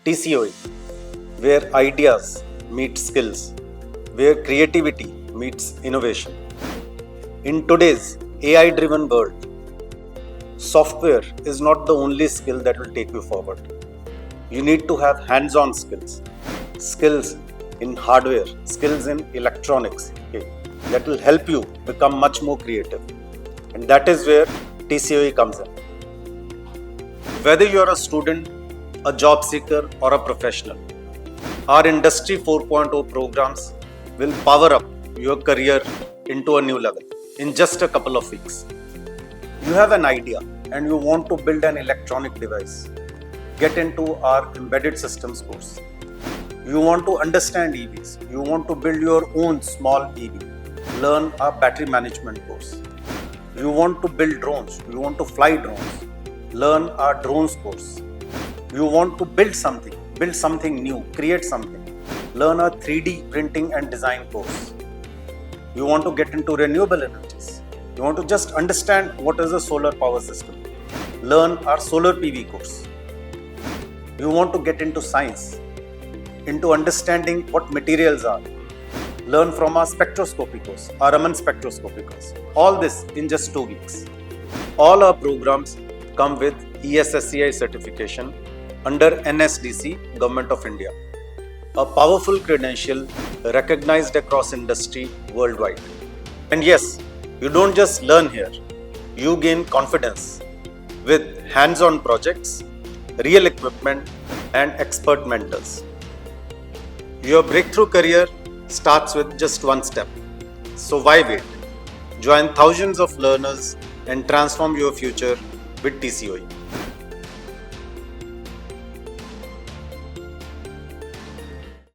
TCoE, where ideas meet skills, where creativity meets innovation. In today's AI-driven world, software is not the only skill that will take you forward. You need to have hands-on skills, skills in hardware, skills in electronics, that will help you become much more creative. And that is where TCoE comes in. Whether you are a student, a job seeker, or a professional, our Industry 4.0 programs will power up your career into a new level in just a couple of weeks. You have an idea and you want to build an electronic device. Get into our embedded systems course. You want to understand EVs. You want to build your own small EV. Learn our battery management course. You want to build drones. You want to fly drones. Learn our drones course. You want to build something new, create something. Learn our 3D printing and design course. You want to get into renewable energies. You want to just understand what is a solar power system. Learn our solar PV course. You want to get into science, into understanding what materials are. Learn from our spectroscopy course, our Raman spectroscopy course. All this in just 2 weeks. All our programs come with ESSCI certification under NSDC, Government of India. A powerful credential recognized across industry worldwide. And yes, you don't just learn here, you gain confidence with hands-on projects, real equipment, and expert mentors. Your breakthrough career starts with just one step. So why wait? Join thousands of learners and transform your future with TCoE.